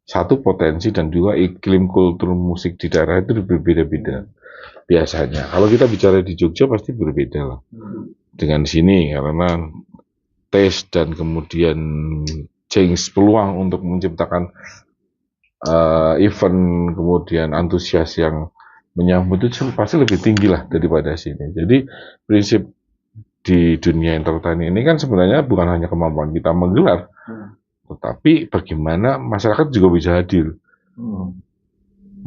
satu potensi dan juga iklim kultur musik di daerah itu berbeda-beda biasanya. Kalau kita bicara di Jogja pasti berbeda lah dengan sini karena taste dan kemudian change peluang untuk menciptakan event kemudian antusias yang menyambut itu pasti lebih tinggi lah daripada sini. Jadi prinsip di dunia entertain ini kan sebenarnya bukan hanya kemampuan kita menggelar, tetapi bagaimana masyarakat juga bisa hadir.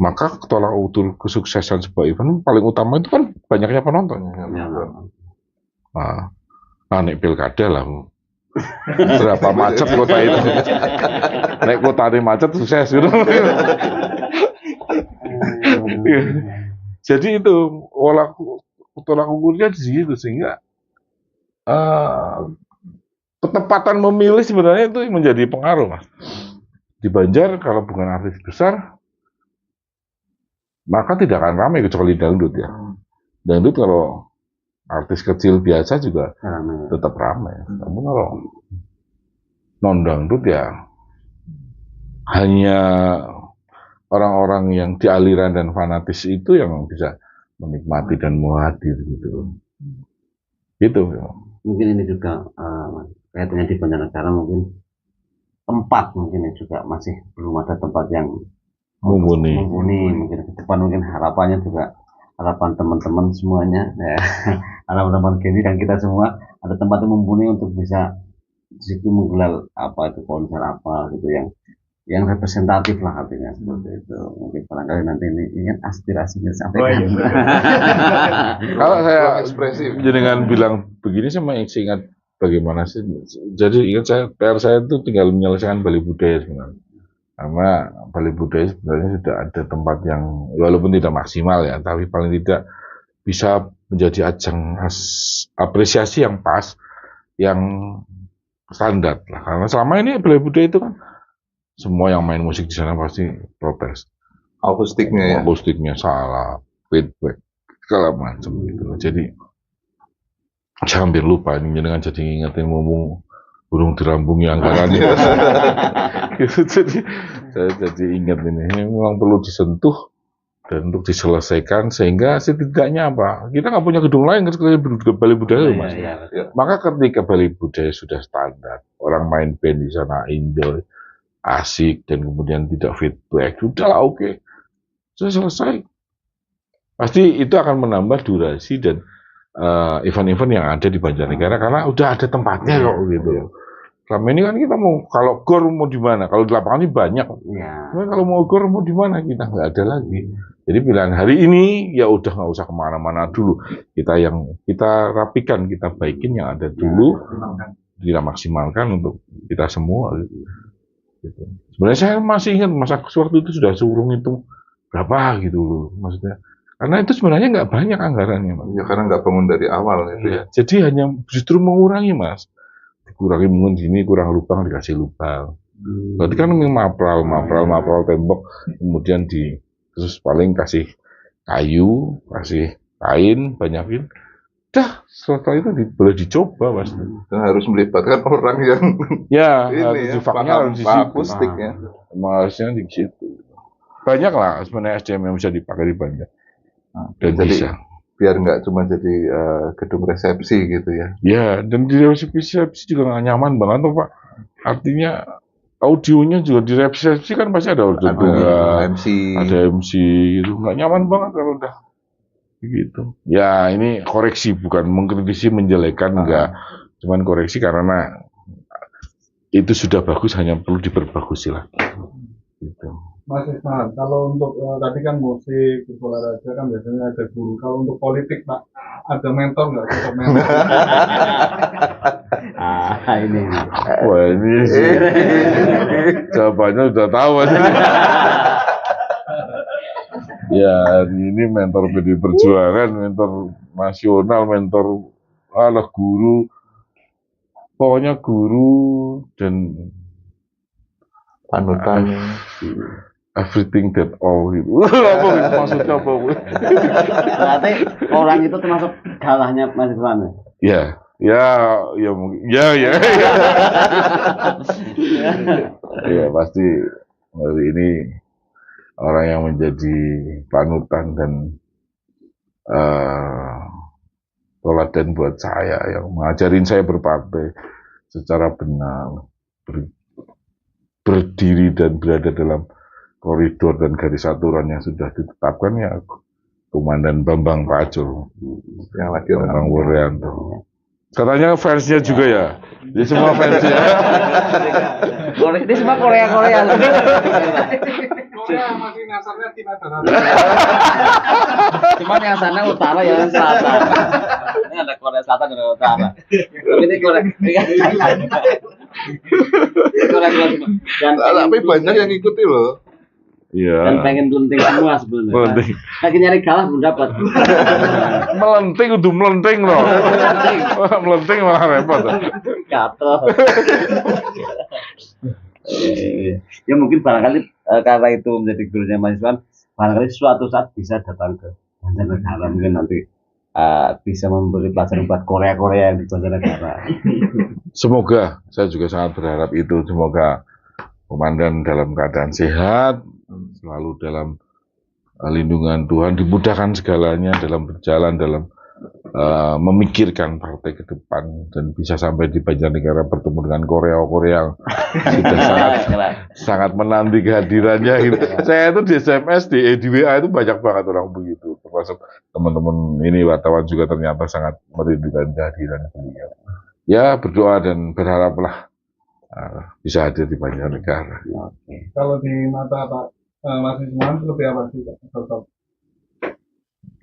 Maka tolak ukur kesuksesan sebuah event paling utama itu kan banyaknya penonton. Nah, nek pilkada lah, Berapa macet kota itu. Nek kota ini macet sukses gitu. Jadi itu tolak ukurnya di situ sehingga ketepatan memilih sebenarnya itu menjadi pengaruh, Mas. Di Banjar kalau bukan artis besar maka tidak akan ramai kecuali dangdut ya. Dangdut kalau artis kecil biasa juga tetap ramai. Namun kalau non dangdut ya hanya orang-orang yang di aliran dan fanatis itu yang bisa menikmati dan mau hadir gitu. Gitu. Mungkin ini juga kaitannya di Banjarnegara mungkin tempat mungkin juga masih belum ada tempat yang mumpuni. Mungkin ke depan mungkin harapannya juga harapan teman-teman semuanya ya, harapan teman Kenny dan kita semua ada tempat yang mumpuni untuk bisa di situ menggelar apa itu konser apa gitu yang representatif lah artinya seperti itu. Mungkin barangkali nanti ini ingin aspirasinya sampai kalau saya ekspresi dengan bilang begini saya masih ingat bagaimana sih. Jadi ingat saya PR saya itu tinggal menyelesaikan Bali Budaya sebenarnya. Karena Bali Budaya sebenarnya sudah ada tempat yang walaupun tidak maksimal ya, tapi paling tidak bisa menjadi ajang apresiasi yang pas, yang standar lah. Karena selama ini Bali Budaya itu kan semua yang main musik di sana pasti protes. Akustiknya salah, feedback segala macam gitu. Jadi saya hampir lupa ini dengan jadi ingetin ngomong burung dirambungi anggaran itu. Jadi saya jadi ingat ini memang perlu disentuh dan untuk diselesaikan sehingga setidaknya apa kita nggak punya gedung lain kecuali Bali Budaya Mas. Ya. Maka ketika Bali Budaya sudah standar orang main band di sana enjoy asik dan kemudian tidak feedback sudahlah oke. Sudah selesai pasti itu akan menambah durasi dan event-event yang ada di Banjarnegara karena udah ada tempatnya kok gitu. Selama ini kan kita mau kalau gor mau di mana? Kalau di lapangan ini banyak. Ya. Cuma kalau mau gor mau di mana kita nggak ada lagi. Jadi pilihan hari ini ya udah nggak usah kemana-mana dulu. Kita rapikan, kita baikin yang ada dulu, kita maksimalkan untuk kita semua. Gitu. Sebenarnya saya masih ingat masa waktu itu sudah suruh ngitung berapa gitu loh, maksudnya. Karena itu sebenarnya nggak banyak anggarannya, Mas. Ya karena nggak bangun dari awal ya. Jadi hanya justru mengurangi, Mas. Dikurangi mungkin sini kurang lubang dikasih lubang. Berarti kan mapral tembok, kemudian terus paling kasih kayu, kasih kain, banyakin. Dah, setelah itu boleh dicoba, Mas. Dan harus melibatkan orang yang ini harus di situ. Akustik ya. Harusnya di situ. Banyak lah sebenarnya SDM yang bisa dipakai di Banjar. Dan jadi bisa. Biar nggak cuma jadi gedung resepsi gitu ya. Ya, dan di resepsi juga nggak nyaman banget tuh Pak. Artinya audionya juga di resepsi kan pasti ada MC gitu. Nggak nyaman banget kalau udah gitu. Ya ini koreksi bukan mengkritisi menjelekkan enggak. Cuman koreksi karena itu sudah bagus hanya perlu diperbagusi lagi. Gitu. Mas Isman, kalau untuk tadi kan musik, olahraga kan biasanya ada guru. Kalau untuk politik, Pak, ada mentor nggak? Sosok mentor? Ini. Wah ini sih jawabannya udah tahu aja. Ya ini mentor PD Perjuangan, mentor nasional, mentor guru. Pokoknya guru dan panutan. Everything that all gitu. Apa maksudnya apa? Berarti orang itu termasuk galahnya Mas Isman. Ya mungkin. Ya, pasti hari ini orang yang menjadi panutan dan teladan buat saya yang mengajarin saya berpartai secara benar, berdiri dan berada dalam koridor dan garis aturan yang sudah ditetapkan ya Komandan Bambang Pacul yang lagi Bambang Wuryanto. Katanya fansnya juga ya. Jadi semua fansnya. Ini semua Korea. Korea masih nyasarnya Cina Daratan. Cuman yang sana utara yang selatan. Ini ada ada Korea Selatan dan Korea Utara. Ini Korea Selatan. Tapi banyak yang ngikuti loh. Iya. Dan pengen melenting semua sebenarnya. Melenting. Lagi nyari galah belum dapat. Melenting udah melenting loh. Melenting malah repot. Gatel. Ya mungkin barangkali karena itu menjadi gurunya mahasiswa, barangkali suatu saat bisa datang ke Banjarnegara, mungkin nanti bisa memberi pelajaran buat Korea-Korea yang di Banjarnegara. Semoga, saya juga sangat berharap itu. Semoga komandan dalam keadaan sehat, selalu dalam lindungan Tuhan, dimudahkan segalanya dalam berjalan, dalam memikirkan partai ke depan, dan bisa sampai di Banjarnegara bertemu dengan Korea yang sudah sangat menanti kehadirannya. Gitu. Saya itu di SMS, di WA itu banyak banget orang begitu, termasuk teman-teman ini wartawan juga ternyata sangat merindukan kehadiran beliau. Ya berdoa dan berharaplah bisa hadir di Banjarnegara. Kalau di mata Pak Mas Isman seperti apa sih sosok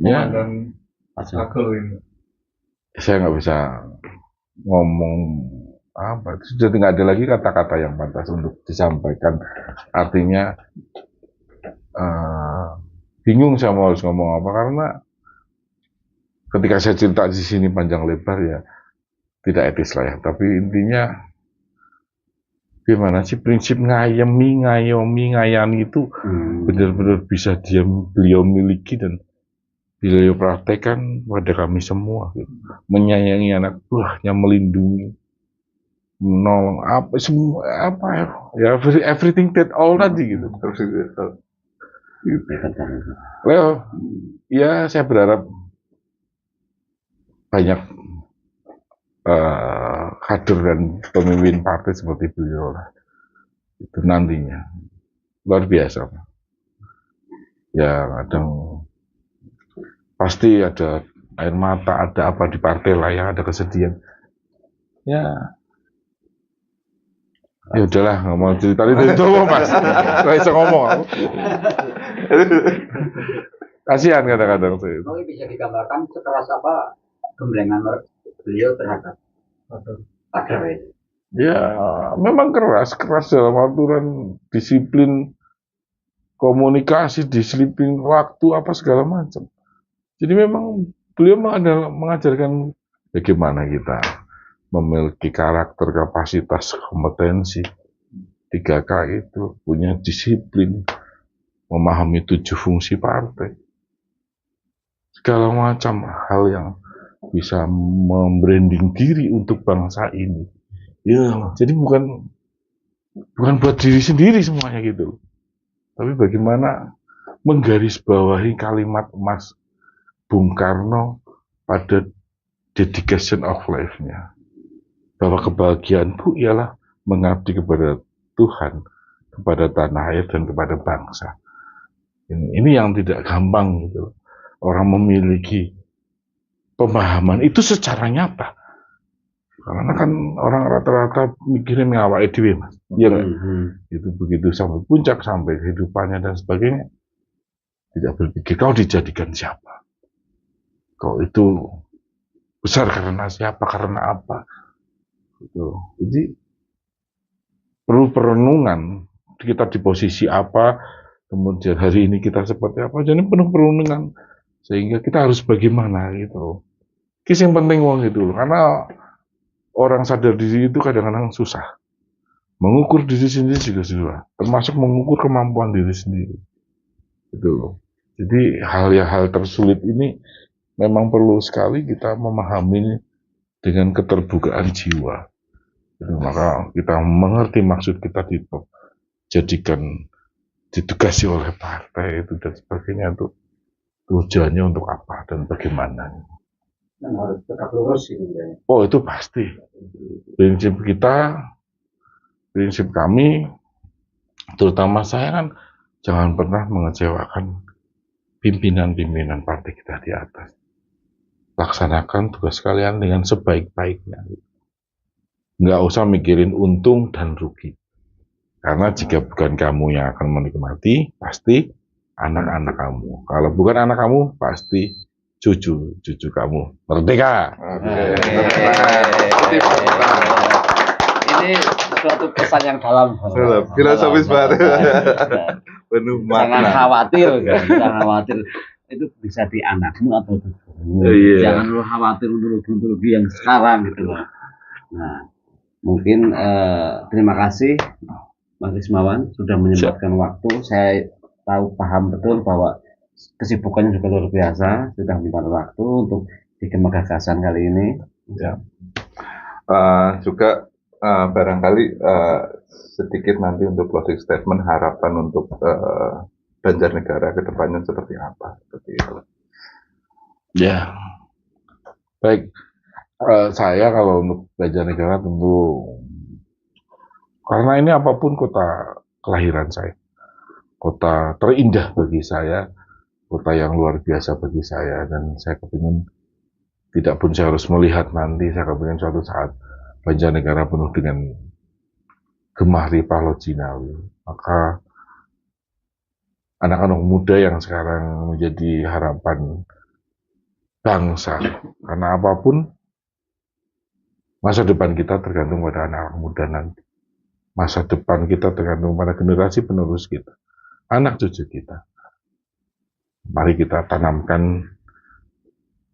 dan Agel ini? Saya nggak bisa ngomong apa, sudah nggak ada lagi kata-kata yang pantas untuk disampaikan. Artinya bingung saya mau harus ngomong apa, karena ketika saya cerita di sini panjang lebar ya tidak etis lah ya. Tapi intinya gimana sih prinsip ngayomi, ngayani itu benar-benar bisa beliau miliki dan beliau praktekkan pada kami semua. Gitu. Menyayangi anak buahnya, melindungi, menolong apa semua apa ya everything that all tadi gitu. Well, ya saya berharap banyak kader dan pemimpin partai seperti beliau lah itu nantinya luar biasa. Ya kadang pasti ada air mata, ada apa di partai lah ya, ada kesedihan. Ya udahlah, nggak mau cerita itu Mas. Nggak bisa ngomong. Kasihan kadang-kadang saya. Mungkin bisa digambarkan sekeras apa gemblengan beliau terhadap kader itu? Ya, memang keras dalam aturan, disiplin komunikasi, disiplin waktu apa segala macam. Jadi memang beliau mengajarkan bagaimana kita memiliki karakter, kapasitas, kompetensi. 3K itu punya disiplin, memahami 7 fungsi partai. Segala macam hal yang bisa membranding diri untuk bangsa ini. Ya, jadi bukan buat diri sendiri semuanya gitu. Tapi bagaimana menggarisbawahi kalimat emas Bung Karno pada dedication of life-nya, bahwa kebahagiaanku ialah mengabdi kepada Tuhan, kepada tanah air dan kepada bangsa. Ini yang tidak gampang gitu. Orang memiliki pemahaman itu secara nyata, karena kan orang rata-rata mikirin ngawake dhewe Mas. Iya kan? Itu begitu sampai puncak, sampai kehidupannya dan sebagainya, tidak berpikir kau dijadikan siapa. Kau itu besar karena siapa, karena apa. Gitu. Jadi perlu perenungan, kita di posisi apa, kemudian hari ini kita seperti apa. Jadi penuh perenungan, sehingga kita harus bagaimana gitu. Kis yang penting uang itu, karena orang sadar diri itu kadang-kadang susah. Mengukur diri sendiri juga susah, termasuk mengukur kemampuan diri sendiri. Gitu. Jadi hal tersulit ini memang perlu sekali kita memahami dengan keterbukaan jiwa. Jadi, maka kita mengerti maksud kita dijadikan, ditugasi oleh partai itu dan sebagainya, itu tujuannya untuk apa dan bagaimana. Dan harus tetap lurus gitu ya. Oh itu pasti. Prinsip kita, prinsip kami, terutama saya kan jangan pernah mengecewakan pimpinan-pimpinan partai kita di atas. Laksanakan tugas kalian dengan sebaik-baiknya. Nggak usah mikirin untung dan rugi. Karena jika bukan kamu yang akan menikmati, pasti anak-anak kamu. Kalau bukan anak kamu, pasti cucu kamu merdeka. Ini suatu pesan yang dalam. Filosofis banget. Penuh Jangan makna. khawatir, jangan khawatir. Itu bisa di anakmu atau cucumu. Jangan lu khawatir untuk yang sekarang gitu loh. Nah, mungkin terima kasih Mas Ismawan sudah menyempatkan waktu. Saya paham betul bahwa kesibukannya juga luar biasa, sudah menyempatkan waktu untuk bikin gagasan kali ini. Ya. Juga barangkali sedikit nanti untuk closing statement harapan untuk Banjarnegara ke depannya seperti apa, seperti itu. Ya, baik. Saya kalau untuk Banjarnegara tentu karena ini apapun kota kelahiran saya, kota terindah bagi saya, kota yang luar biasa bagi saya, dan saya kepingin tidak pun saya harus melihat nanti, saya kepingin suatu saat Banjarnegara penuh dengan gemah ripah Lojinawi. Maka anak-anak muda yang sekarang menjadi harapan bangsa, karena apapun masa depan kita tergantung pada anak-anak muda nanti. Masa depan kita tergantung pada generasi penerus kita, anak cucu kita. Mari kita tanamkan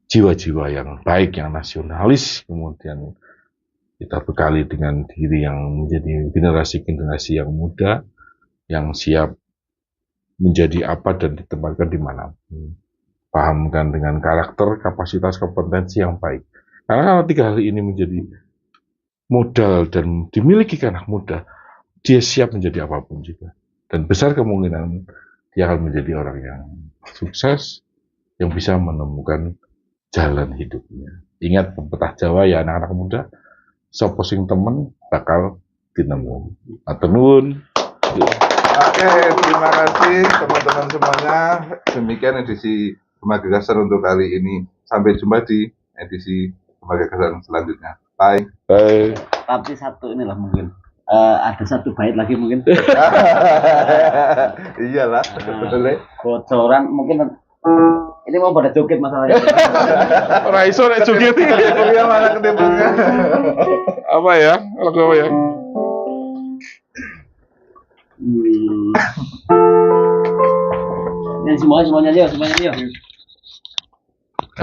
jiwa-jiwa yang baik, yang nasionalis, kemudian kita bekali dengan diri yang menjadi generasi-generasi yang muda, yang siap menjadi apa dan ditempatkan di mana. Pahamkan dengan karakter, kapasitas, kompetensi yang baik. Karena kalau tiga hal ini menjadi modal dan dimiliki anak muda, dia siap menjadi apapun juga. Dan besar kemungkinan dia akan menjadi orang yang sukses, yang bisa menemukan jalan hidupnya. Ingat pepatah Jawa ya anak-anak muda, sapa sing temen bakal dinemu. Matur nuwun. Oke, terima kasih teman-teman semuanya. Demikian edisi Gemah Gagasan untuk kali ini. Sampai jumpa di edisi Gemah Gagasan selanjutnya. Bye. Bye. Tapi satu inilah mungkin ada satu bait lagi mungkin. Iyalah, betul. Bocoran mungkin ini mau pada joget masalahnya. Ora iso nek joget iki. Kuliah malah ketembungnya. Apa ya? Lagu apa ya? Yang semuanya aja, semuanya aja.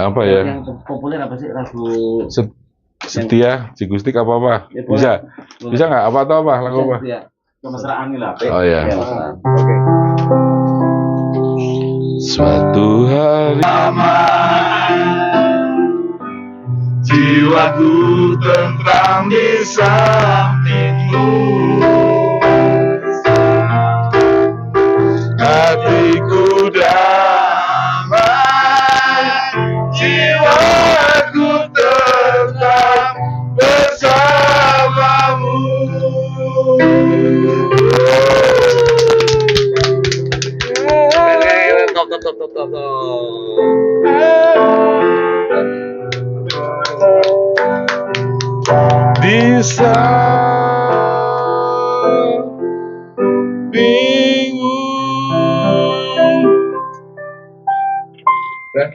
Apa ya? Yang populer apa sih lagu? Setia, Cigustik apa? Ya, Bisa? boleh. Bisa nggak? Apa atau apa? Lagu apa? Ya. Kemesraan lah. Oh ya. Ya, Mas. Oke. Suatu hari jiwaku tentram di sampingmu, hatiku damai, jiwaku tetap bersamamu. Top. di sampingmu. Udah,